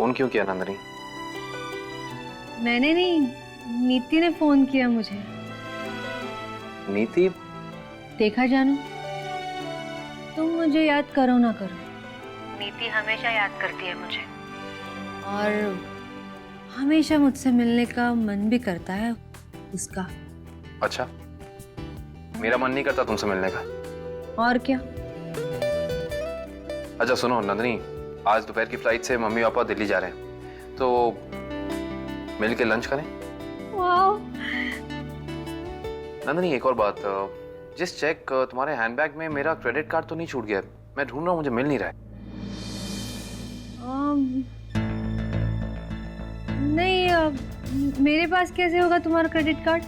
Phone क्यों किया नंदिनी? मैंने नहीं, नीति ने फोन किया मुझे। नीति? देखा जानू, तुम मुझे याद करो ना करो, नीति हमेशा याद करती है मुझे, और हमेशा मुझसे मिलने का मन भी करता है उसका। अच्छा, मेरा मन नहीं करता तुमसे मिलने का। और क्या? अच्छा सुनो नंदिनी, आज दोपहर की फ्लाइट से मम्मी पापा दिल्ली जा रहे हैं, तो मिल के लंच करें? वाह। नंदिनी एक और बात, जिस चेक तुम्हारे हैंडबैग में, मेरा क्रेडिट कार्ड तो नहीं छूट गया? मैं ढूंढ रहा हूँ, मुझे मिल नहीं रहा है। नहीं, मेरे पास कैसे होगा तुम्हारा क्रेडिट कार्ड?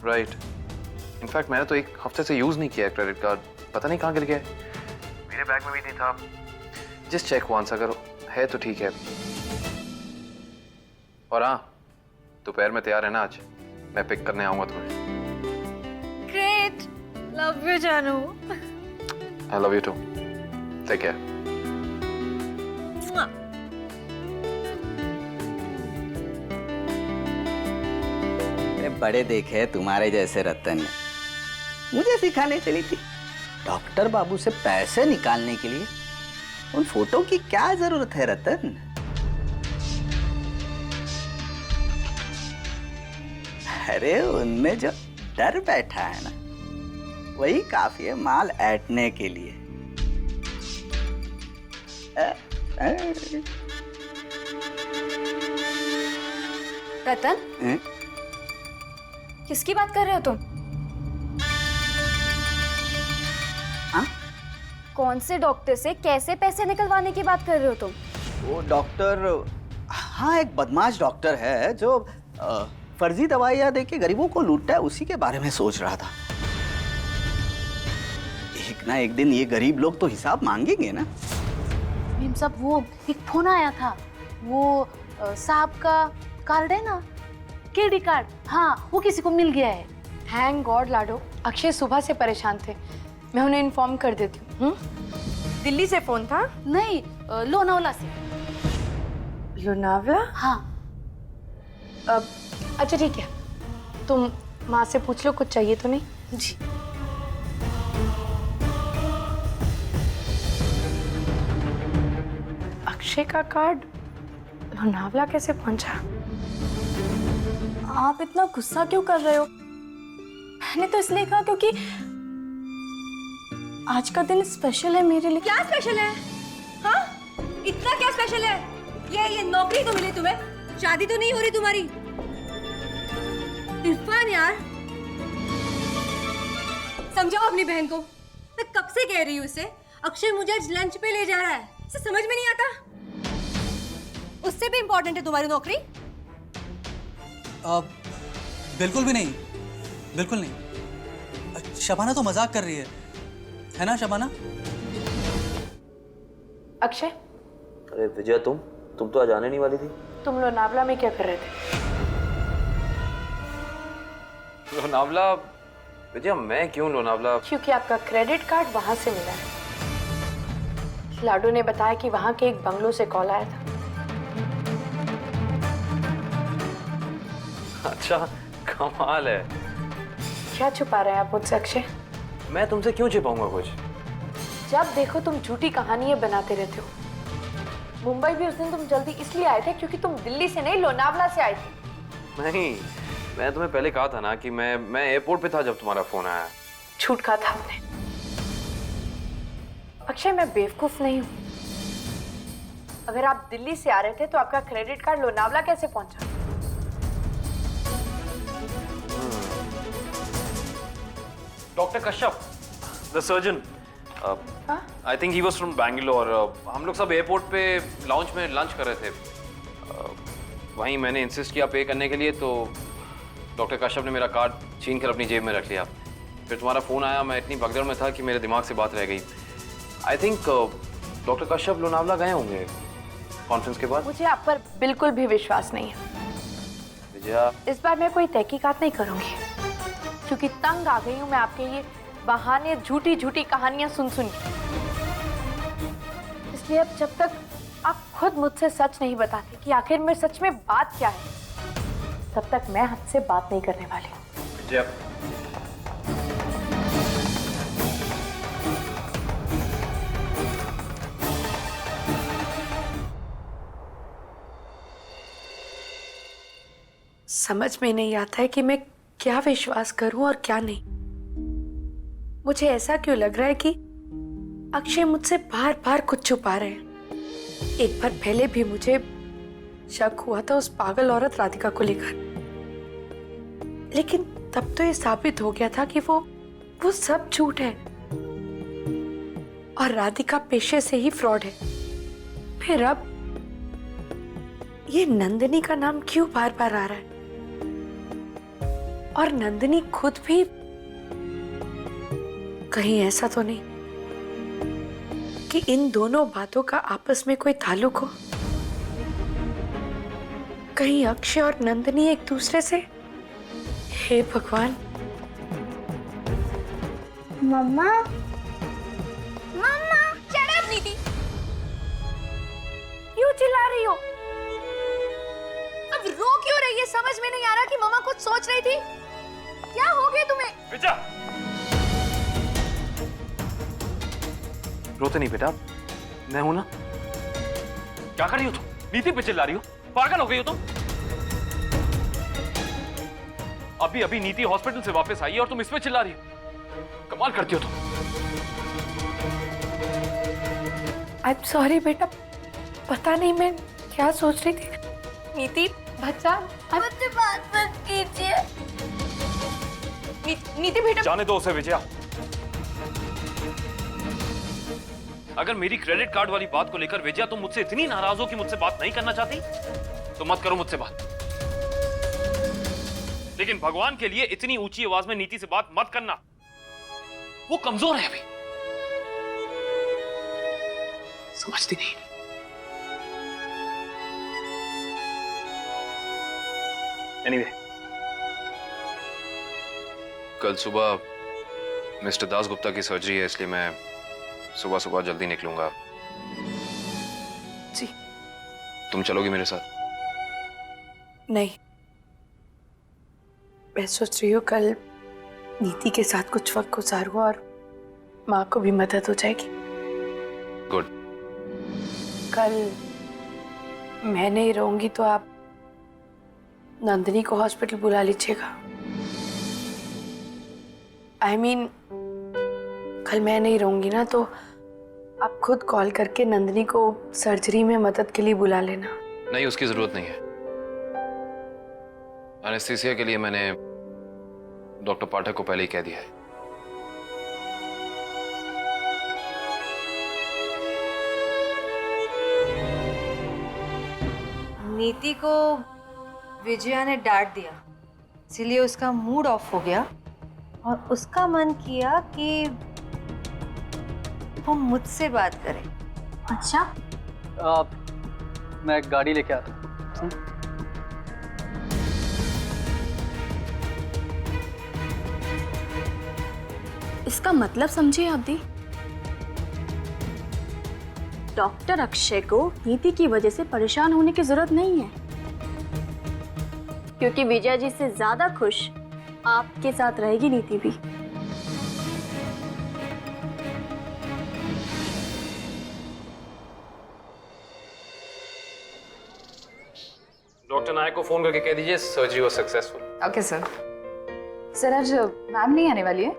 राइट, इनफैक्ट मैंने तो एक हफ्ते से यूज नहीं किया है क्रेडिट कार्ड, पता नहीं कहाँ गिर गया है। मेरे बैग में भी नहीं था। जिस चेक वंस अगर है तो ठीक है। और हाँ, दोपहर में तैयार है ना आज? मैं पिक करने आऊंगा तुम्हें। ग्रेट, लव यू जानू। I love you too, take care. बड़े देखे तुम्हारे जैसे रतन ने मुझे सिखाने चली थी डॉक्टर बाबू से पैसे निकालने के लिए। उन फोटो की क्या जरूरत है रतन? अरे उनमें जो डर बैठा है ना, वही काफी है माल ऐंठने के लिए। रतन, किसकी बात कर रहे हो तुम? हाँ? कौन से डॉक्टर से कैसे पैसे निकलवाने की बात कर रहे हो तुम? वो डॉक्टर, हाँ एक बदमाश डॉक्टर है जो फर्जी दवाइयाँ देके गरीबों को लूटता है, उसी के बारे में सोच रहा था। एक ना एक दिन ये गरीब लोग तो हिसाब मांगेंगे ना। मेम साहब, वो एक फोन आया था, वो साहब का कार्ड है ना, केडी कार्ड, हाँ वो किसी को मिल गया है। थैंक गॉड लाडो, अक्षय सुबह से परेशान थे, मैं उन्हें इन्फॉर्म कर देती हूँ। दिल्ली से फोन था? नहीं, लोनावला से। लोनावला? हाँ। अच्छा ठीक है, तुम माँ से पूछ लो कुछ चाहिए तो नहीं। जी। अक्षय का कार्ड लोनावला कैसे पहुंचा? आप इतना गुस्सा क्यों कर रहे हो? मैंने तो इसलिए कहा क्योंकि आज का दिन स्पेशल है मेरे लिए। क्या स्पेशल है? हाँ? इतना क्या स्पेशल है? ये नौकरी तो मिली तुम्हें, शादी तो नहीं हो रही तुम्हारी। इरफान यार, समझाओ अपनी बहन को। मैं कब से कह रही हूँ उसे, अक्षय मुझे आज लंच पे ले जा रहा है, इसे समझ में नहीं आता। उससे भी इम्पोर्टेंट है तुम्हारी नौकरी? बिल्कुल भी नहीं, बिल्कुल नहीं। शबाना तो मजाक कर रही है ना शबाना? अक्षय, अरे विजय, तुम तो आज आने नहीं वाली थी। तुम लोनावला में क्या कर रहे थे? लोनावला? विजय मैं क्यों लोनावला? क्योंकि आपका क्रेडिट कार्ड वहां से मिला है। लाडो ने बताया कि वहां के एक बंगलो से कॉल आया था। अच्छा, कमाल है। क्या छुपा रहे हैं आप मुझसे अक्षय? मैं तुमसे क्यों छिपाऊंगा कुछ? जब देखो तुम झूठी कहानियां बनाते रहते हो। मुंबई भी उस दिन तुम जल्दी इसलिए आए थे क्योंकि तुम दिल्ली से नहीं लोनावला से आए थे। नहीं, मैं तुम्हें पहले कहा था ना कि मैं एयरपोर्ट पे था जब तुम्हारा फोन आया। झूठ कहा था आपने। अक्षय, मैं बेवकूफ नहीं हूं। अगर आप दिल्ली से आ रहे थे तो आपका क्रेडिट कार्ड लोनावला कैसे पहुंचा? Doctor Kashyap, the surgeon, I think he was from Bangalore. हम लोग सब एयरपोर्ट पे लाउंज में लंच कर रहे थे। वहीं मैंने इंसिस्ट किया पे करने के लिए, तो डॉक्टर कश्यप ने मेरा कार्ड छीन कर अपनी जेब में रख लिया। फिर तुम्हारा फ़ोन आया, मैं इतनी भगदड़ में था कि मेरे दिमाग से बात रह गई। I think doctor Kashyap Lonavala गए होंगे कॉन्फ्रेंस के बाद। मुझे आप पर बिल्कुल भी विश्वास नहीं है विजया। इस बार मैं कोई तहकीकात नहीं करूंगी, क्योंकि तंग आ गई हूं मैं आपके ये बहाने झूठी झूठी कहानियां सुन सुन के। इसलिए अब जब तक आप खुद मुझसे सच नहीं बताते कि आखिर में सच में बात क्या है, तब तक मैं आपसे बात नहीं करने वाली हूँ। विजया, समझ में नहीं आता है कि मैं क्या विश्वास करूं और क्या नहीं। मुझे ऐसा क्यों लग रहा है कि अक्षय मुझसे बार बार कुछ छुपा रहे हैं। एक बार पहले भी मुझे शक हुआ था उस पागल औरत राधिका को लेकर, लेकिन तब तो ये साबित हो गया था कि वो सब झूठ है और राधिका पेशे से ही फ्रॉड है। फिर अब ये नंदिनी का नाम क्यों बार बार आ रहा है? और नंदिनी खुद भी कहीं ऐसा तो नहीं कि इन दोनों बातों का आपस में कोई ताल्लुक हो? कहीं अक्षय और नंदिनी एक दूसरे से? हे भगवान। मम्मा Shut up, नीति। क्यों चिल्ला रही हो? अब रो क्यों रही है? समझ में नहीं आ रहा कि मम्मा कुछ सोच रही थी। क्या हो गया तुम्हें? विजया, रोते नहीं बेटा, मैं हूं ना। क्या कर रही हो तुम? नीति पे चिल्ला रही हो? पागल हो गई हो तुम? अभी अभी नीति हॉस्पिटल से वापस आई है और तुम इस पे चिल्ला रही हो? कमाल करती हो तुम। आई एम सॉरी बेटा, पता नहीं मैं क्या सोच रही थी। नीति बच्चा, मुझसे बात मत कीजिए। नीति बेटा, जाने दो उसे विजया। अगर मेरी क्रेडिट कार्ड वाली बात को लेकर विजया तुम मुझसे इतनी नाराज हो कि मुझसे बात नहीं करना चाहती, तो मत करो मुझसे बात। लेकिन भगवान के लिए इतनी ऊंची आवाज में नीति से बात मत करना। वो कमजोर है अभी, समझती नहीं। एनीवे, कल सुबह मिस्टर दास गुप्ता की सर्जरी है, इसलिए मैं सुबह सुबह जल्दी निकलूंगा। जी। तुम चलोगी मेरे साथ? नहीं, मैं सोच रही हूँ कल नीति के साथ कुछ वक्त गुजारूं और माँ को भी मदद हो जाएगी। गुड। कल मैं नहीं रहूंगी तो आप नंदिनी को हॉस्पिटल बुला लीजिएगा। आई मीन, कल मैं नहीं रहूंगी ना, तो आप खुद कॉल करके नंदिनी को सर्जरी में मदद के लिए बुला लेना। नहीं, उसकी जरूरत नहीं है। एनेस्थीसिया के लिए मैंने डॉक्टर पाठक को पहले ही कह दिया है। नीति को विजया ने डांट दिया, इसीलिए उसका मूड ऑफ हो गया और उसका मन किया कि वो मुझसे बात करे। अच्छा, मैं गाड़ी लेके आता हूँ। इसका मतलब समझिए आप दी। डॉक्टर अक्षय को नीति की वजह से परेशान होने की जरूरत नहीं है, क्योंकि विजया जी से ज्यादा खुश आपके साथ रहेगी नीति भी। डॉक्टर नायक को फोन करके कह दीजिए surgery was successful. Okay sir. Sir, आज मैम नहीं आने वाली है?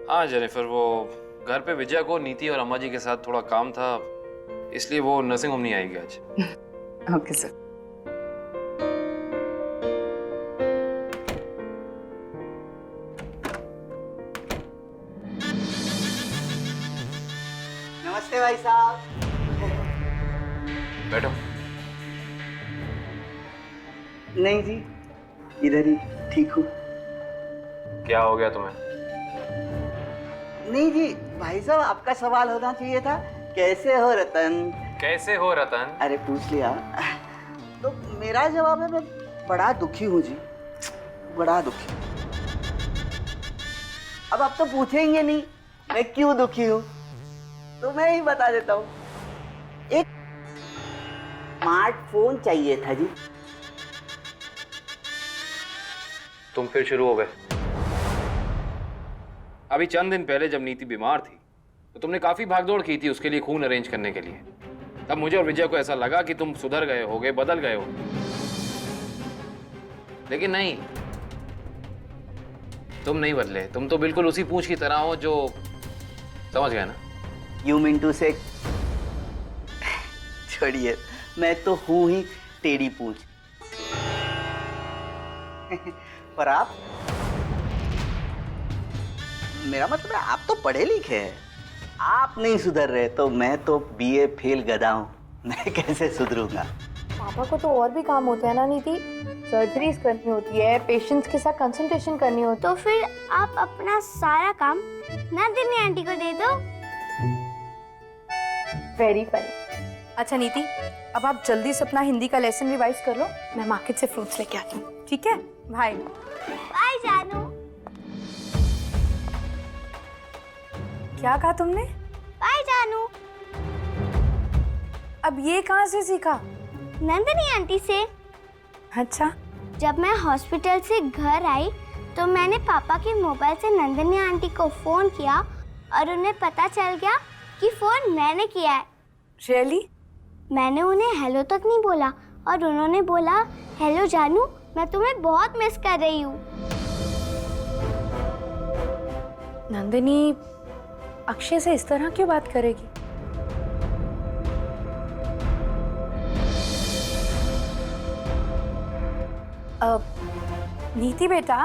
हाँ जेनिफर, वो घर पे विजया को नीति और अम्मा जी के साथ थोड़ा काम था, इसलिए वो नर्सिंग होम नहीं आएगी आज। Okay sir. नमस्ते भाई साहब। बैठो। नहीं जी, इधर ही ठीक हूँ। क्या हो गया तुम्हें? नहीं जी, भाई साहब आपका सवाल होना चाहिए था, कैसे हो रतन? कैसे हो रतन? अरे पूछ लिया। तो मेरा जवाब है, मैं बड़ा दुखी हूँ जी, बड़ा दुखी। अब आप तो पूछेंगे नहीं मैं क्यों दुखी हूँ, तो मैं ही बता देता हूँ। स्मार्टफोन चाहिए था जी। तुम फिर शुरू हो गए। अभी चंद दिन पहले जब नीति बीमार थी तो तुमने काफी भागदौड़ की थी उसके लिए खून अरेंज करने के लिए। तब मुझे और विजय को ऐसा लगा कि तुम सुधर गए होगे, बदल गए हो, लेकिन नहीं, तुम नहीं बदले। तुम तो बिल्कुल उसी पूंछ की तरह हो जो, समझ गए ना? यू मीन टू से, छोड़िए, मैं तो हूं ही टेढ़ी पूंछ। पर आप, मेरा मतलब है आप तो पढ़े लिखे हैं, आप नहीं सुधर रहे तो मैं तो बीए फेल गधा हूं, मैं कैसे सुधरूंगा? पापा को तो और भी काम होते हैं ना नीति, सर्जरीज करनी होती है, पेशेंट्स के साथ कंसल्टेशन करनी होती है। तो फिर आप अपना सारा काम नंदिनी आंटी को दे दो। Very funny. अच्छा नीति, अब आप जल्दी से अपना हिंदी का लेसन रिवाइज कर लो, मैं मार्केट से फ्रूट्स लेके आती हूँ, ठीक है? बाय। बाय जानू। क्या कहा तुमने? बाय जानू। अब ये कहाँ से सीखा? नंदिनी आंटी से। अच्छा, जब मैं हॉस्पिटल से घर आई तो मैंने पापा के मोबाइल से नंदिनी आंटी को फोन किया और उन्हें पता चल गया कि फोन मैंने किया है। रियली? मैंने उन्हें हेलो तक नहीं बोला और उन्होंने बोला, हेलो जानू, मैं तुम्हें बहुत मिस कर रही हूँ। नंदिनी अक्षय से इस तरह क्यों बात करेगी? नीति बेटा,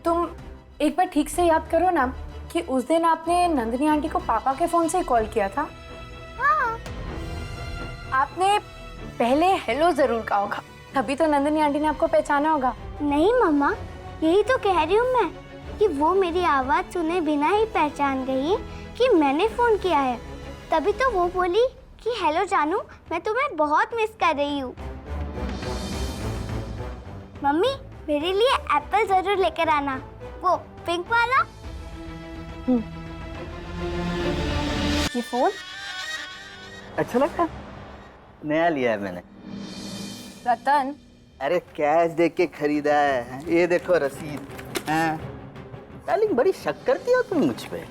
तुम एक बार ठीक से याद करो ना कि उस दिन आपने नंदिनी आंटी को पापा के फोन से कॉल किया था। हाँ। आपने पहले हेलो जरूर कहा होगा, तभी तो नंदिनी आंटी ने आपको पहचाना होगा। नहीं मम्मा, यही तो कह रही हूँ मैं कि वो मेरी आवाज सुने बिना ही पहचान गई कि मैंने फोन किया है। तभी तो वो बोली कि हेलो जानू, मैं तुम्हें बहुत मिस कर रही हूँ। मम्मी, मेरे लिए एप्पल जरूर लेकर आना, वो पिंक वाला। ये फोन अच्छा लगा? नया लिया है मैंने। रतन, अरे कैश दे के खरीदा है, ये देखो रसीद। हाँ डार्लिंग, बड़ी शक करती हो तुम मुझ पे।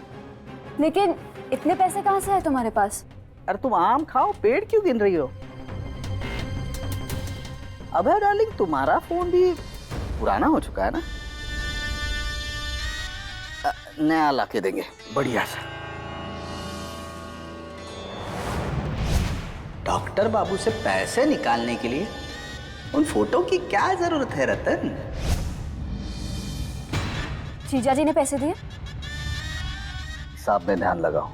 लेकिन इतने पैसे कहाँ से है तुम्हारे पास? अरे तुम आम खाओ, पेड़ क्यों गिन रही हो? अबे डार्लिंग, तुम्हारा फोन भी पुराना हो चुका है ना, नया ला के देंगे बढ़िया सा। डॉक्टर बाबू से पैसे निकालने के लिए उन फोटो की क्या जरूरत है रतन? जीजा जी ने पैसे दिए? हिसाब में ध्यान लगाओ।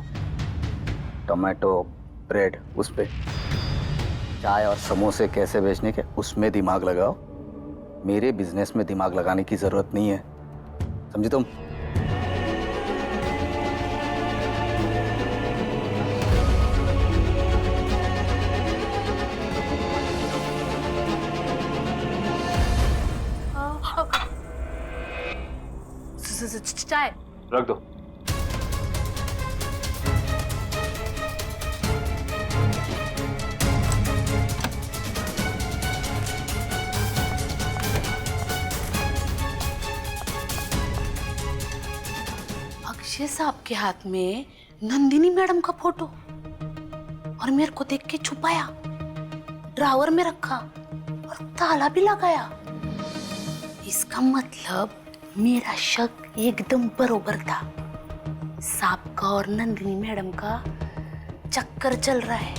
टोमेटो, ब्रेड, उस पे चाय और समोसे कैसे बेचने के, उसमें दिमाग लगाओ। मेरे बिजनेस में दिमाग लगाने की जरूरत नहीं है, समझे तुम? चाय रख दो। अक्षय साहब के हाथ में नंदिनी मैडम का फोटो और मेरे को देख के छुपाया, ड्रावर में रखा और ताला भी लगाया। इसका मतलब मेरा शक एकदम बरोबर था। साहब का और नंदिनी मैडम का चक्कर चल रहा है।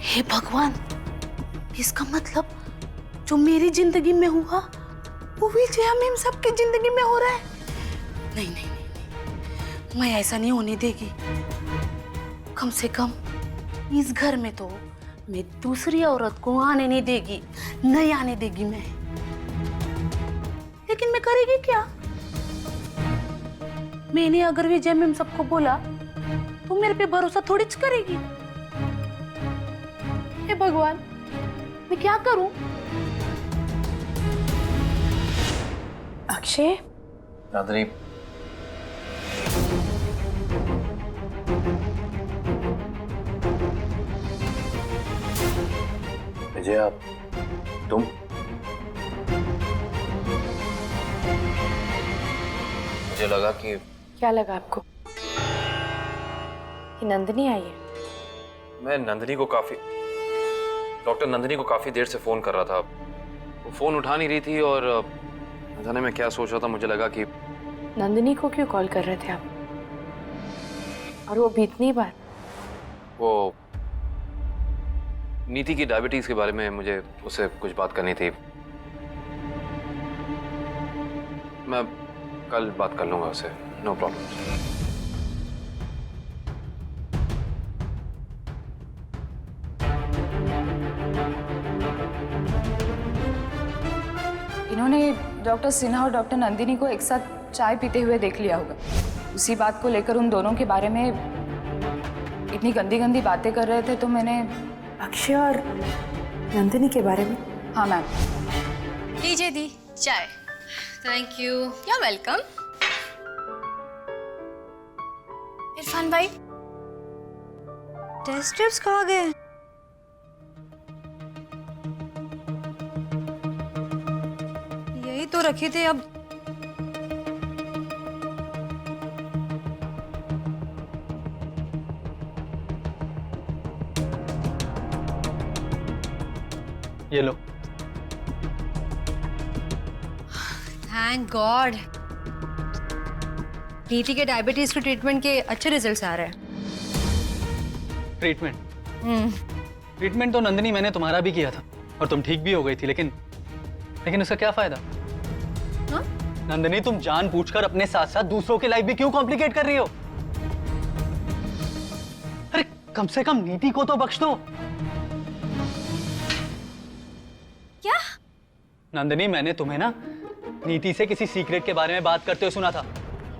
हे भगवान, इसका मतलब जो मेरी जिंदगी में हुआ वो भी जया मैम सबकी जिंदगी में हो रहा है। नहीं नहीं नहीं नहीं, मैं ऐसा नहीं होने देगी। कम से कम इस घर में तो मैं दूसरी औरत को आने नहीं देगी, नहीं आने देगी मैं। लेकिन मैं करेगी क्या? मैंने अगर विजय मैम सबको बोला तो मेरे पे भरोसा थोड़ी करेगी। हे भगवान, मैं क्या करूं? अक्षय, नंदिनी, विजया, तुम? मुझे लगा कि क्या लगा आपको कि नंदिनी आई है? मैं डॉक्टर नंदिनी को काफी देर से फोन कर रहा था। वो फोन उठा नहीं रही थी और न जाने मैं क्या सोच रहा था। मुझे लगा कि नंदिनी को क्यों कॉल कर रहे थे आप? और वो भी इतनी बार? वो नीति की डायबिटीज के बारे में मुझे उससे कुछ बात करनी थी। मैं कल बात कर लूंगा उससे, नो प्रॉब्लम। इन्होंने डॉक्टर सिन्हा और डॉक्टर नंदिनी को एक साथ चाय पीते हुए देख लिया होगा। उसी बात को लेकर उन दोनों के बारे में इतनी गंदी गंदी बातें कर रहे थे, तो मैंने अक्षय और नंदिनी के बारे में? हाँ मैम। लीजिए दी चाय। Thank you. या वेलकम। इरफान भाई, टेस्ट स्ट्रिप्स कहाँ गए? यही तो रखे थे। अब ये लो। थैंक गॉड, नीति के डायबिटीज के ट्रीटमेंट के अच्छे रिजल्ट्स आ रहे हैं। ट्रीटमेंट तो नंदिनी मैंने तुम्हारा भी किया था और तुम ठीक भी हो गई थी, लेकिन उसका क्या फायदा? हाँ? नंदिनी, तुम जानबूझकर अपने साथ साथ दूसरों की लाइफ भी क्यों कॉम्प्लिकेट कर रही हो? अरे कम से कम नीति को तो बख्श दो। क्या? नंदिनी, मैंने तुम्हें ना नीति से किसी सीक्रेट के बारे में बात करते हुए सुना था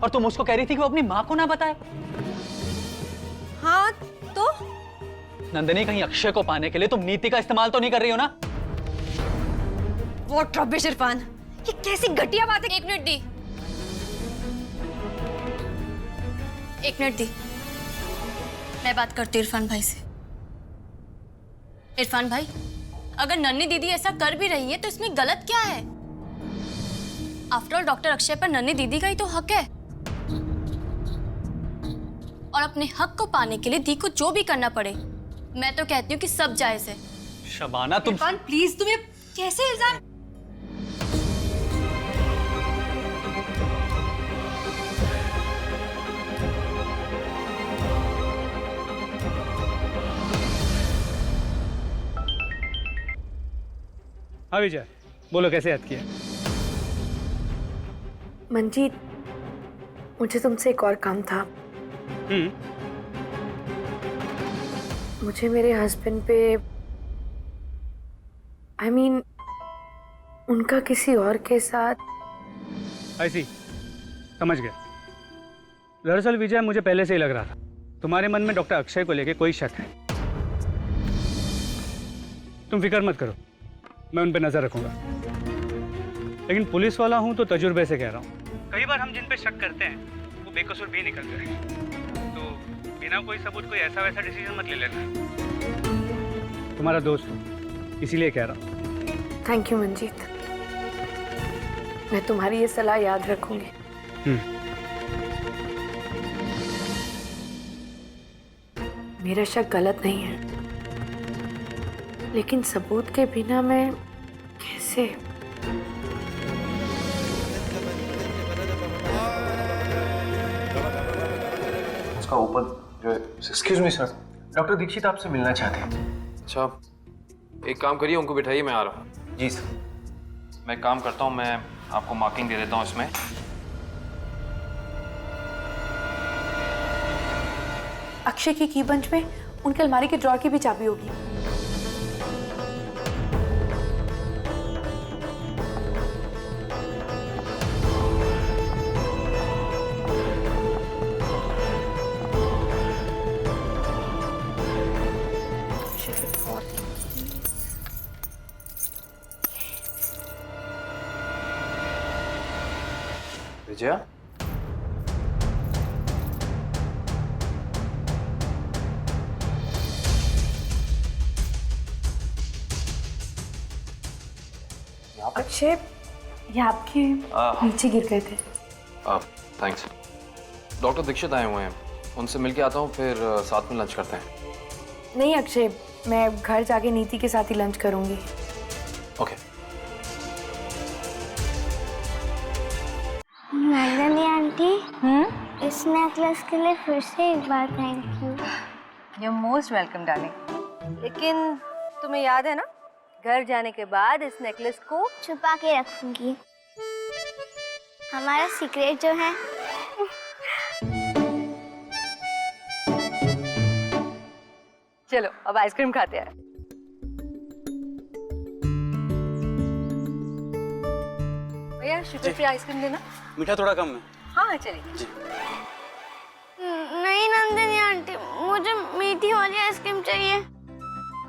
और तुम उसको कह रही थी कि वो अपनी माँ को ना बताए। हाँ तो? नंदिनी, कहीं अक्षय को पाने के लिए तुम नीति का इस्तेमाल तो नहीं कर रही हो ना? What rubbish इरफान, ये कैसी घटिया बात है। 1 मिनट दी, 1 मिनट दी, मैं बात करती हूँ इरफान भाई से। इरफान भाई, अगर नन्नी दीदी ऐसा कर भी रही है तो इसमें गलत क्या है? आफ्टर ऑल डॉक्टर अक्षय पर नन्नी दीदी का ही तो हक है, और अपने हक को पाने के लिए दी को जो भी करना पड़े, मैं तो कहती हूँ कि सब जायज है। शबाना, तुम इरफान प्लीज, तुम ये कैसे इल्जाम? हाँ विजय, बोलो कैसे याद किया? मंजीत, मुझे तुमसे एक और काम था। मुझे मेरे हस्बैंड पे, I mean, उनका किसी और के साथ। ऐसी समझ गया। दरअसल विजय, मुझे पहले से ही लग रहा था तुम्हारे मन में डॉक्टर अक्षय को लेके कोई शक है। तुम फिक्र मत करो, मैं उन पे नजर रखूंगा। लेकिन पुलिस वाला हूं तो तजुर्बे से कह रहा हूं, कई बार हम जिन पे शक करते हैं वो बेकसूर भी निकल जाए। तो बिना कोई सबूत कोई ऐसा वैसा डिसीजन मत ले लेना। तुम्हारा दोस्त हूं इसीलिए कह रहा हूं। थैंक यू मंजीत, मैं तुम्हारी ये सलाह याद रखूंगी। मेरा शक गलत नहीं है, लेकिन सबूत के बिना मैं कैसे? उसका ऊपर जो, excuse me sir, doctor Dikshit आपसे मिलना चाहते हैं। अच्छा, एक काम करिए, उनको बिठाइए, मैं आ रहा हूँ। जी सर। मैं काम करता हूँ, मैं आपको मार्किंग दे देता हूँ इसमें। अक्षय की कीबंच में उनके अलमारी के ड्रॉर की भी चाबी होगी। विजया, अक्षय, ये आपके नीचे गिर गए थे। थैंक्स। डॉक्टर दीक्षित आए हुए हैं, उनसे मिल के आता हूँ, फिर साथ में लंच करते हैं। नहीं अक्षय, मैं घर जाके नीति के साथ ही लंच करूंगी। ओके। नंदनी आंटी, इस नेकलेस के लिए फिर से एक बार thank you. You are most welcome darling. लेकिन तुम्हें याद है ना, घर जाने के बाद इस नेकलेस को छुपा के रखूंगी, हमारा सीक्रेट जो है। चलो अब आइसक्रीम खाते हैं। भैया शुगर फ्री आइसक्रीम देना। मीठा थोड़ा कम है। हाँ चलिए। नहीं नंदनी आंटी, मुझे मीठी वाली आइसक्रीम चाहिए।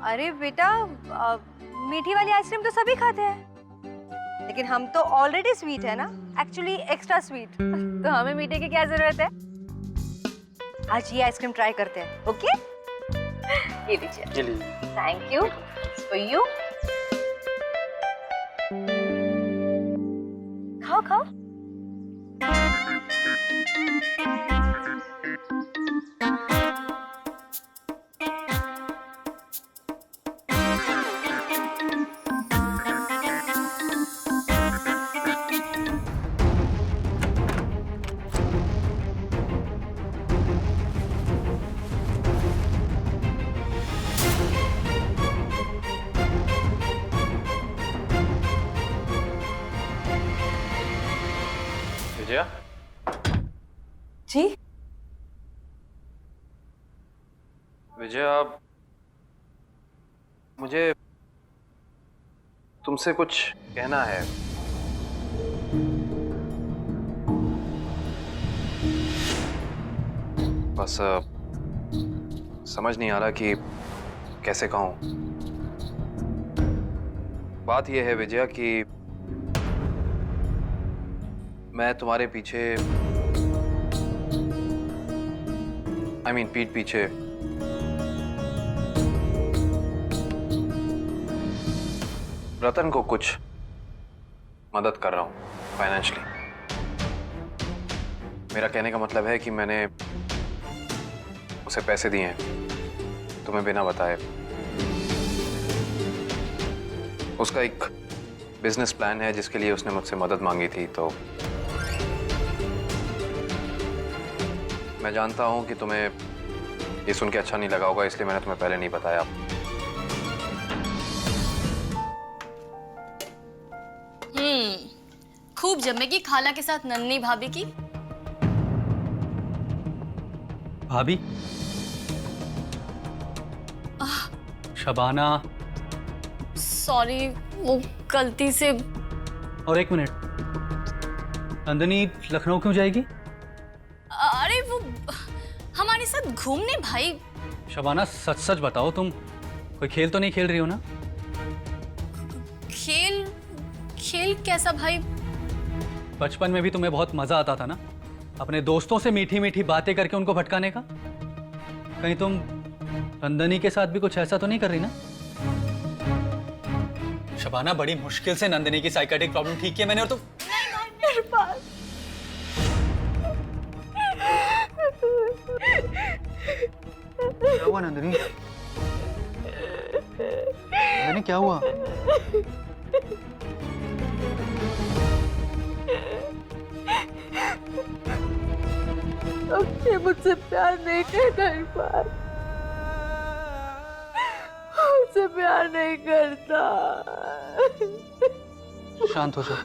अरे बेटा, मीठी वाली आइसक्रीम तो सभी खाते हैं, लेकिन हम तो ऑलरेडी स्वीट है ना, एक्चुअली एक्स्ट्रा स्वीट। तो हमें मीठे की क्या जरूरत है? आज ये आइसक्रीम ट्राई करते हैं, ओके? ये लीजिए। Thank you for you. खाओ खाओ। विजया, जी विजया, मुझे तुमसे कुछ कहना है। बस समझ नहीं आ रहा कि कैसे कहूं। बात यह है विजया कि मैं तुम्हारे पीछे, पीठ पीछे रतन को कुछ मदद कर रहा हूं फाइनेंशियली। मेरा कहने का मतलब है कि मैंने उसे पैसे दिए हैं तुम्हें बिना बताए। उसका एक बिजनेस प्लान है जिसके लिए उसने मुझसे मदद मांगी थी। तो मैं जानता हूं कि तुम्हें ये सुन के अच्छा नहीं लगा होगा, इसलिए मैंने तुम्हें पहले नहीं बताया। खूब जमेगी खाला के साथ नन्ही भाभी की। भाभी? शबाना, सॉरी, वो गलती से। और एक मिनट, नंदिनी लखनऊ क्यों जाएगी? अरे वो हमारे साथ घूमने भाई। शबाना सच सच बताओ, तुम कोई खेल तो नहीं खेल रही हो ना? खेल? खेल कैसा भाई? बचपन में भी तुम्हें बहुत मजा आता था ना अपने दोस्तों से मीठी मीठी बातें करके उनको भटकाने का। कहीं तुम नंदिनी के साथ भी कुछ ऐसा तो नहीं कर रही ना? शबाना, बड़ी मुश्किल से नंदिनी की साइकेट्रिक प्रॉब्लम ठीक किया मैंने, और तुम मेरे पास क्या हुआ नंदिनी? नंदिनी क्या हुआ? अक्षय मुझसे प्यार नहीं करता इरफान, मुझसे प्यार नहीं करता। शांत हो जा।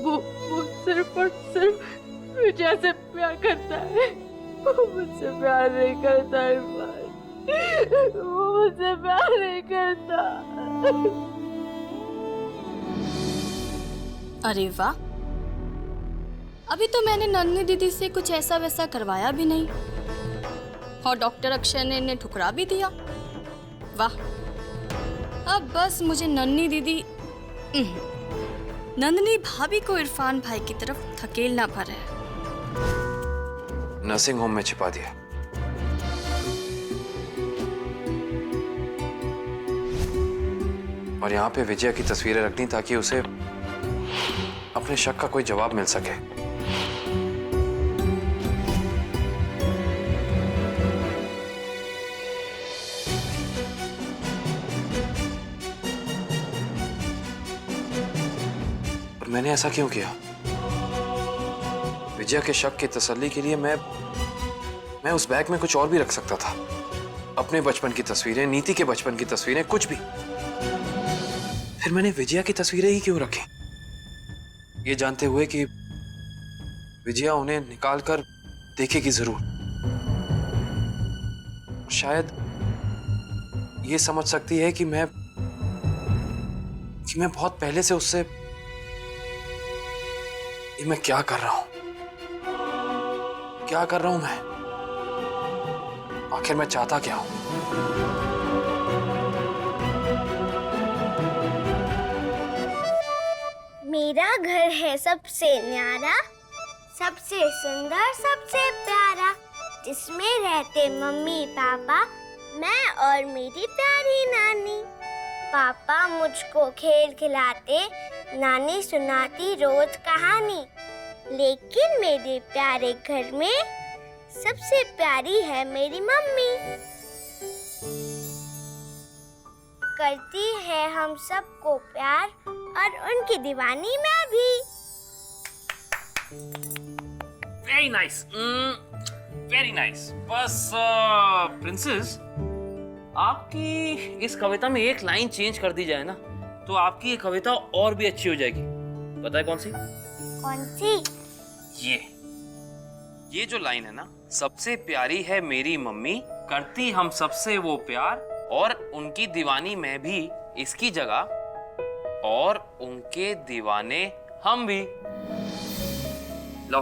वो सिर्फ और सिर्फ विजय से प्यार करता है, वो मुझसे प्यार नहीं करता इरफान, वो मुझसे प्यार नहीं करता। अरे वाह, अभी तो मैंने नन्ही दीदी से कुछ ऐसा वैसा करवाया भी नहीं और डॉक्टर अक्षय ने इन्हें ठुकरा भी दिया। वाह, अब बस मुझे नन्ही दीदी नंदिनी भाभी को इरफान भाई की तरफ धकेलना पड़ा है। नर्सिंग होम में छिपा दिया। और यहाँ पे विजया की तस्वीरें रखनी ताकि उसे अपने शक का कोई जवाब मिल सके। पर मैंने ऐसा क्यों किया? विजया के शक की तसल्ली के लिए मैं उस बैग में कुछ और भी रख सकता था। अपने बचपन की तस्वीरें, नीति के बचपन की तस्वीरें, कुछ भी। फिर मैंने विजया की तस्वीरें ही क्यों रखी, ये जानते हुए कि विजया उन्हें निकाल कर देखेगी जरूर। शायद ये समझ सकती है कि मैं बहुत पहले से उससे ये मैं क्या कर रहा हूं, क्या कर रहा हूं मैं? आखिर मैं चाहता क्या हूं? मेरा घर है सबसे न्यारा, सबसे सुंदर, सबसे प्यारा, जिसमें रहते मम्मी पापा, मैं और मेरी प्यारी नानी। पापा मुझको खेल खिलाते, नानी सुनाती रोज कहानी। लेकिन मेरे प्यारे घर में सबसे प्यारी है मेरी मम्मी। करती है हम सबको प्यार और उनकी दीवानी मैं भी। Very nice, very nice. बस प्रिंसेस, आपकी इस कविता में एक लाइन चेंज कर दी जाए ना तो आपकी ये कविता और भी अच्छी हो जाएगी। पता है कौन सी? कौन सी? ये जो लाइन है ना, सबसे प्यारी है मेरी मम्मी, करती हम सबसे वो प्यार, और उनकी दीवानी मैं भी, इसकी जगह और उनके दीवाने हम भी। लो